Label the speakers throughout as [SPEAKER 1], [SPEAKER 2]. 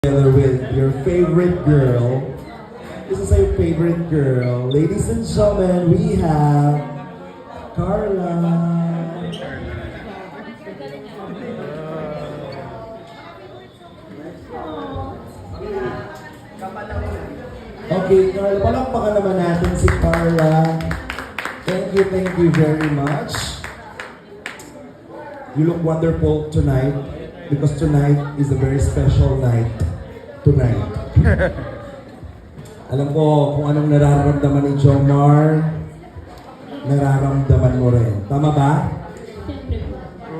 [SPEAKER 1] Together with your favorite girl. This is your favorite girl. Ladies and gentlemen, we have Carla. Okay, Carla, palakpakan naman natin si Carla. Thank you very much. You look wonderful tonight because tonight is a very special night. Tonight. Alam ko kung anong nararamdaman ni Jomar, nararamdaman mo rin. Tama ba?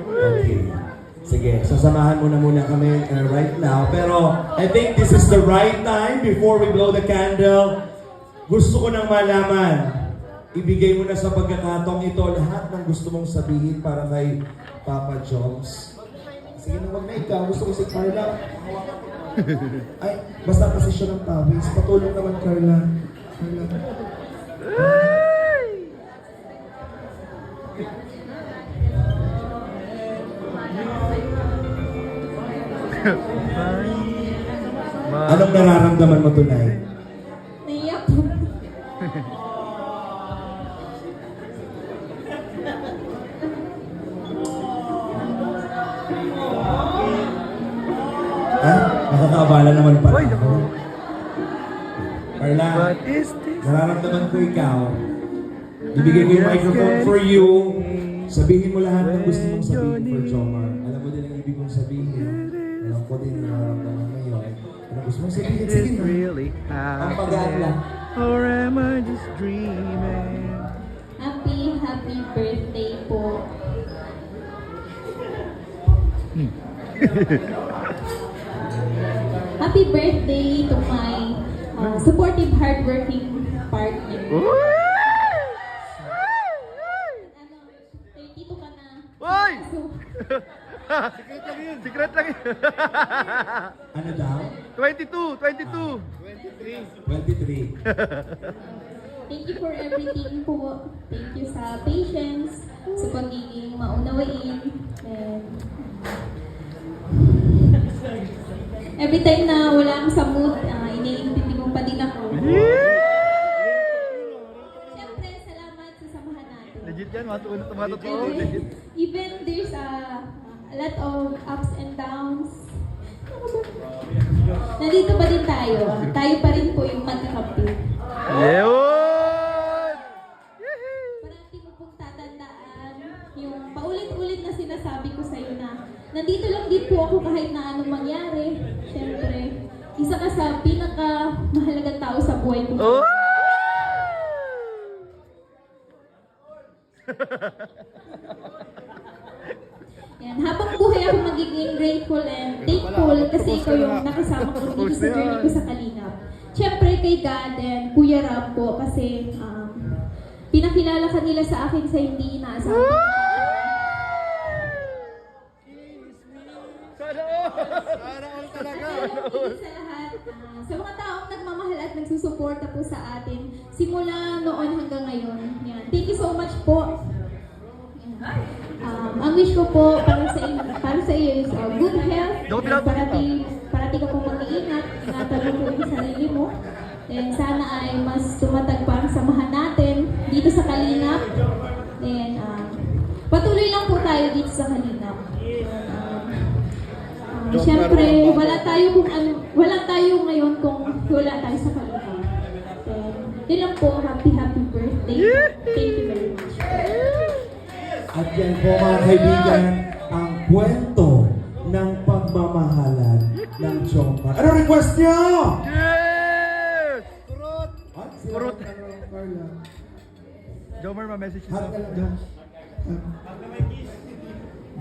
[SPEAKER 1] Okay. Sige, sasamahan mo na muna kami right now. Pero I think this is the right time before we blow the candle. Gusto ko nang malaman, ibigay mo na sa pagkakataong ito lahat ng gusto mong sabihin para kay Papa Joms. Sige na, wag na ikaw. Gusto ko si Carla. Ay, basta kasi siya ng pawis. Patulong naman, Carla. Carla. Anong nararamdaman mo tonight?
[SPEAKER 2] Naiyak po.
[SPEAKER 1] Nakakaabala naman pala ako. Carla,
[SPEAKER 3] What is this?
[SPEAKER 1] nararamdaman ko ikaw. Ibigay ko yung microphone for you. Sabihin mo lahat ng gusto mong sabihin for Jomar. Alam mo din ang ibig kong sabihin. Alam ko din ang nararamdaman ngayon. Anong gusto mong sabihin?
[SPEAKER 3] Is
[SPEAKER 1] Sige
[SPEAKER 3] this
[SPEAKER 1] na.
[SPEAKER 3] really
[SPEAKER 1] Ang pag-aala.
[SPEAKER 3] happening? Or am I just dreaming?
[SPEAKER 2] Happy birthday po. Happy birthday to my supportive, hardworking partner. Ano, 32 ka na.
[SPEAKER 3] Uy!
[SPEAKER 2] So,
[SPEAKER 3] Secret lang yun. Secret lang yun.
[SPEAKER 1] Ano daw?
[SPEAKER 3] 22.
[SPEAKER 1] 23.
[SPEAKER 2] thank you for everything po. Thank you sa patience, sa pagiging maunawain, and every time na wala kang sa mood, iniintindi mo pa din ako. Siyempre, salamat sa samahan natin.
[SPEAKER 3] Legit yan. Tumatotoo. Legit.
[SPEAKER 2] Even there's a lot of ups and downs, nandito pa din tayo. Tayo pa rin po yung magkakampi.
[SPEAKER 3] Yun!
[SPEAKER 2] Parati mo pong tatandaan yung paulit-ulit na sinasabi ko sa'yo na nandito lang din po ako kahit na anong mangyari. Siyempre, isa ka sa pinaka-mahalagang tao sa buhay ko.
[SPEAKER 3] Oh!
[SPEAKER 2] Yan, habang buhay ako magiging grateful and thankful kasi ikaw yung nakasama ko dito sa journey ko sa Kalingap. Siyempre kay God and Kuya Ram po kasi pinakilala ka nila sa akin sa hindi inaasahan.
[SPEAKER 3] Sana all talaga.
[SPEAKER 2] Higit sa lahat, sa mga taong nagmamahal at nagsusuporta po sa atin simula noon hanggang ngayon. Yan. Thank you so much po. Ang wish ko po para sa iyo is good health. Parati ka po mag-iingat. Ingatan mo po yung sarili mo. And sana ay mas tumatag pa ang samahan natin dito sa Kalingap. And patuloy lang po tayo dito sa Kalingap. Siyempre, wala tayo ngayon kung wala tayo sa Kalingap. Yun lang po, happy birthday. Thank you very much.
[SPEAKER 1] At yan po mga kaibigan, ang kwento ng pagmamahalan ng Jomar. Ano request niyo?
[SPEAKER 3] Yes!
[SPEAKER 1] Kurot!
[SPEAKER 3] Kurot.
[SPEAKER 1] Carla.
[SPEAKER 3] Jomar, ma-message
[SPEAKER 1] Hug
[SPEAKER 3] niyo.
[SPEAKER 1] ka lang.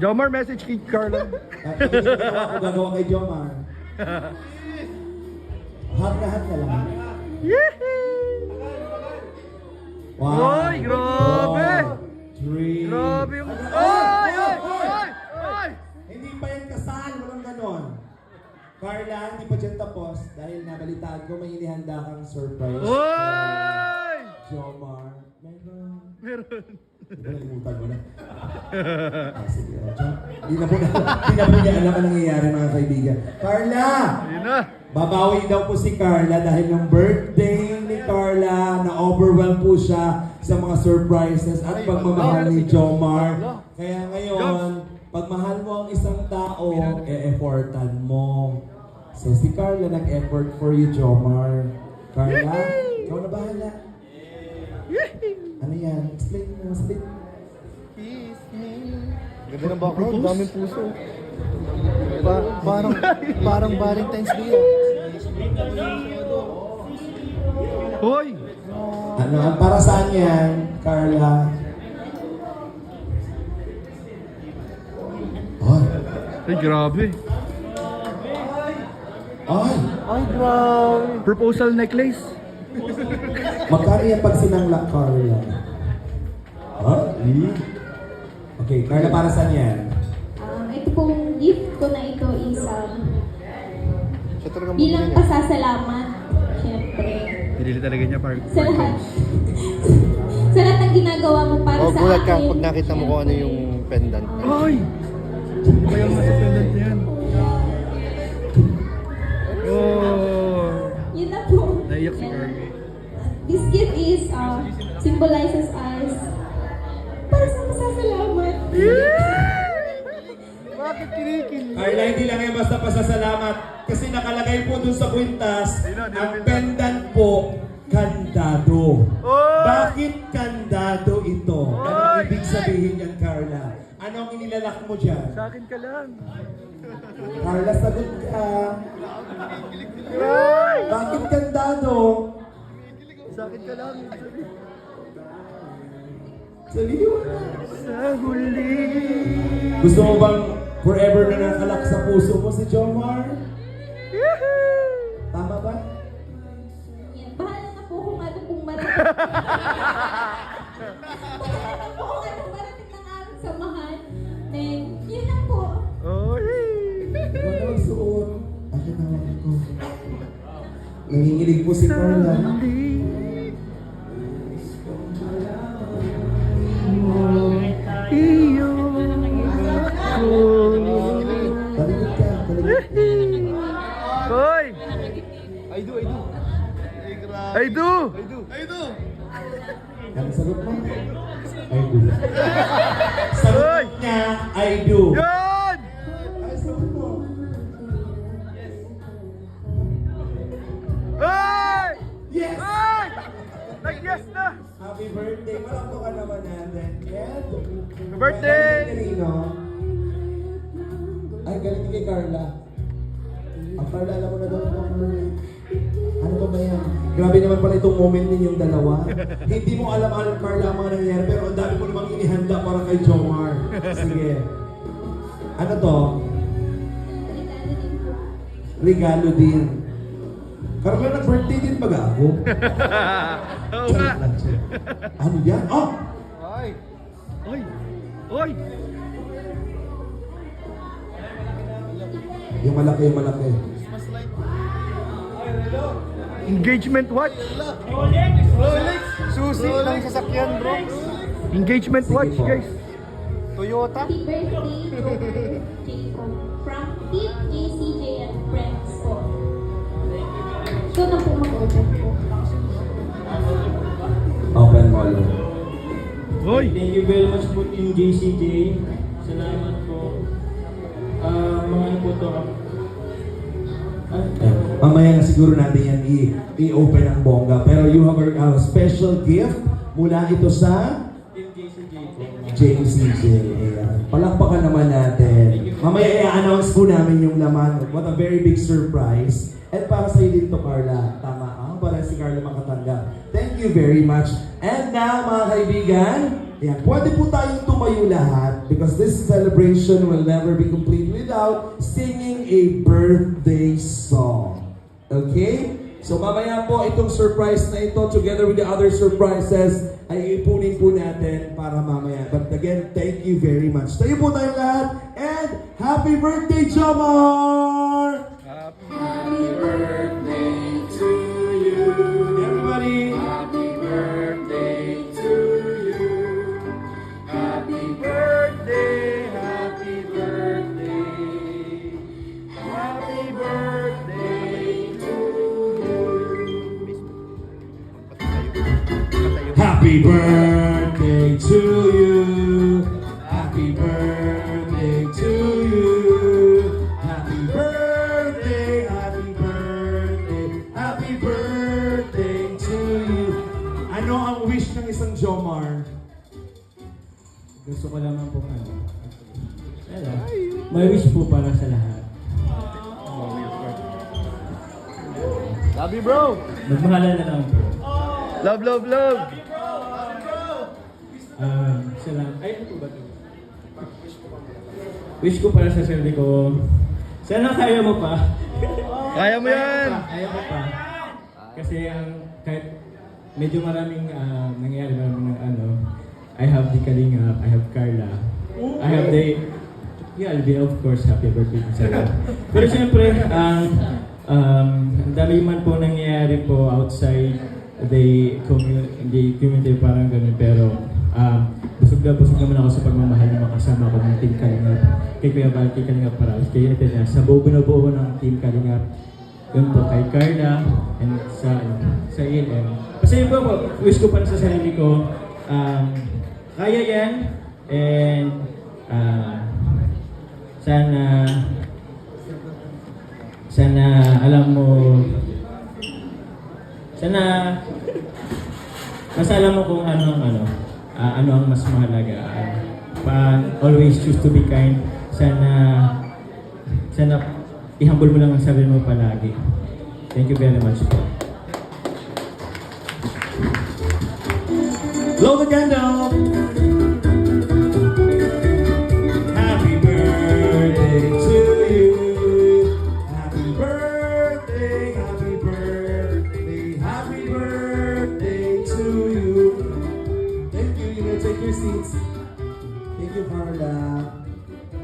[SPEAKER 3] Jomar, message kay Carla.
[SPEAKER 1] Ako gagawa kay Jomar. Hug ka lang. One,
[SPEAKER 3] Uy, grabe!
[SPEAKER 1] 2, 3.
[SPEAKER 3] Grabe yung... Ay!
[SPEAKER 1] Hindi pa yan kasal, walang ganon. Carla, hindi pa dyan tapos dahil nabalitaan ko may inihanda kang surprise.
[SPEAKER 3] Oy!
[SPEAKER 1] Jomar, meron.
[SPEAKER 3] Meron.
[SPEAKER 1] Diba, nalimutan mo na. Sige, Ocho. Hindi na po niya alam ang nangyayari, mga kaibigan. Carla!
[SPEAKER 3] Ayun na.
[SPEAKER 1] Babawi daw po si Carla dahil ng birthday ni Carla, na-overwhelm po siya sa mga surprises at pagmamahal ni Jomar. Kaya ngayon, pagmahal mo ang isang tao, e-effortan mo. So si Carla nag-effort for you, Jomar. Carla, ikaw na bahala. Ano yan? Explain mo, explain.
[SPEAKER 4] Ganda ng background, daming puso. Parang Valentine's Day.
[SPEAKER 3] Hoy!
[SPEAKER 1] Ano, para saan yan, Carla? Ay,
[SPEAKER 3] Ay, grabe.
[SPEAKER 1] ay,
[SPEAKER 4] Ay, grabe.
[SPEAKER 3] Proposal necklace.
[SPEAKER 1] magkano yan pag sinangla, Carla? Okay, Carla, para saan yan?
[SPEAKER 2] Ito pong gift ko na ito is
[SPEAKER 4] Siya talaga
[SPEAKER 2] bilang
[SPEAKER 4] mabili.
[SPEAKER 2] pasasalamat, syempre.
[SPEAKER 3] Pinili talaga niya para
[SPEAKER 2] Sa lahat. Sa lahat ng ginagawa mo para
[SPEAKER 4] Oh,
[SPEAKER 2] sa
[SPEAKER 4] gulat ka
[SPEAKER 2] akin.
[SPEAKER 4] pag nakita mo kung ano yung pendant.
[SPEAKER 3] Ay! Ano ba yung nasa pendant niyan? Oh!
[SPEAKER 2] Yun na po.
[SPEAKER 3] Naiyak si
[SPEAKER 2] Yan.
[SPEAKER 3] Carly.
[SPEAKER 2] This gift is symbolizes us para sa pasasalamat.
[SPEAKER 4] Bakit kinikilig?
[SPEAKER 1] Carla, hindi lang yan basta pasasalamat. Kasi nakalagay po dun sa kwintas, ang pendant po, kandado.
[SPEAKER 3] Oy!
[SPEAKER 1] Bakit kandado ito? Anong ibig sabihin yan, Carla? Anong inilalak mo dyan?
[SPEAKER 3] Sa akin ka lang.
[SPEAKER 1] Carla, sagot ka. Bakit kandado?
[SPEAKER 3] Sa akin ka lang.
[SPEAKER 1] Saliw.
[SPEAKER 3] Sa huli.
[SPEAKER 1] Gusto mo bang forever na nakalak sa puso mo si Jomar? Tama ba?
[SPEAKER 2] Yan. Bahala na po kung ano pong marating. Bahala na po kung ano marating ng aming samahan. Then, yun lang po.
[SPEAKER 3] Oy!
[SPEAKER 1] Ikaw na magsuot. Akin na ako ko. Nanginginig po si Carla.
[SPEAKER 3] Iyo.
[SPEAKER 1] Talikod ka, talikod.
[SPEAKER 3] Hoy!
[SPEAKER 4] I do.
[SPEAKER 3] I do!
[SPEAKER 1] Ano sagot mo? I do. Sagot niya, I do.
[SPEAKER 3] Yan!
[SPEAKER 1] Ay, sagot mo.
[SPEAKER 3] Ay!
[SPEAKER 1] Yes!
[SPEAKER 3] Ay! Nag-yes na!
[SPEAKER 1] Happy birthday. Malakto ka naman natin. And,
[SPEAKER 3] Happy birthday!
[SPEAKER 1] Kanino? Ay, galing kay Carla. Ang Carla, alam mo na daw ito. Ano ba ba yan? Grabe naman pala itong moment ninyong dalawa. Hindi mo alam, Carla, ang mga nangyayari, pero ang dami mo namang inihanda para kay Jomar. Sige. Ano to? Regalo din. Carla, nag-birthday din ba ako?
[SPEAKER 3] Oo nga!
[SPEAKER 1] Ano yan? Oh!
[SPEAKER 4] Ay,
[SPEAKER 3] Oy! Oy!
[SPEAKER 1] Yung malaki, yung malaki.
[SPEAKER 3] Engagement watch!
[SPEAKER 4] Rolex! Susi ng sasakyan, bro.
[SPEAKER 3] Engagement
[SPEAKER 1] Sige
[SPEAKER 3] watch,
[SPEAKER 1] po.
[SPEAKER 3] guys!
[SPEAKER 4] Toyota.
[SPEAKER 2] Happy birthday, Joker Jacob. From Team ACJ and Friends po. So na po mag-open po.
[SPEAKER 1] Open mo lang.
[SPEAKER 3] Hoy!
[SPEAKER 5] Thank you very much po Team JCJ. Salamat po. Mga ano po to?
[SPEAKER 1] Mamaya na siguro natin yan i-open ang bongga. Pero you have a special gift mula ito sa
[SPEAKER 5] Team JCJ po.
[SPEAKER 1] JCJ. Ayan. Palakpakan naman natin. Mamaya i-announce po namin yung laman. What a very big surprise. At para sa iyo dito, Carla. Tama. Para si Carla makatanggap. Thank you very much. And now, mga kaibigan, yan, pwede po tayong tumayo lahat because this celebration will never be complete without singing a birthday song. Okay? So mamaya po itong surprise na ito together with the other surprises ay ipunin po natin para mamaya. But again, thank you very much. Tayo po tayong lahat and happy birthday, Jomar! Happy birthday to you. Everybody. Happy birthday to you. Happy birthday to you. Happy birthday to you. Happy birthday, happy birthday, happy birthday to you. Ano ang wish ng isang Jomar?
[SPEAKER 5] Gusto ko naman po wala. May wish po para sa lahat.
[SPEAKER 4] Love you, bro.
[SPEAKER 5] Magmahalan na lang po.
[SPEAKER 3] Love, love, love.
[SPEAKER 5] Salamat. Ay, ano po ba ito? Wish ko para sa sarili ko. Sana kaya mo pa.
[SPEAKER 3] Kaya mo yan.
[SPEAKER 5] Kaya mo pa. Kasi kahit medyo maraming nangyayari, maraming I have the Kalingap, I have Carla, I have the, I'll be of course happy birthday sa lahat. Pero siyempre, ang dami man po nangyayari po outside the community, parang ganun. Pero busog naman ako sa pagmamahal ng mga kasama ko ng Team Kalingap. Kay Kuya Val, kay Kalingap Paraos, kay Ate sa buo ng Team Kalingap. Yun po, kay Carla, and sa ELM. Kasi yun po, wish ko para sa sarili ko, kaya yan, and sana alam mo, basta alam mo kung ano ang mas mahalaga. Always choose to be kind. Sana i-humble mo lang ang sarili mo palagi. Thank you very much po.
[SPEAKER 1] Blow the candle! Happy birthday to you. Happy birthday, happy birthday, happy birthday to you. Thank you. You may take your seats. Thank you, Carla.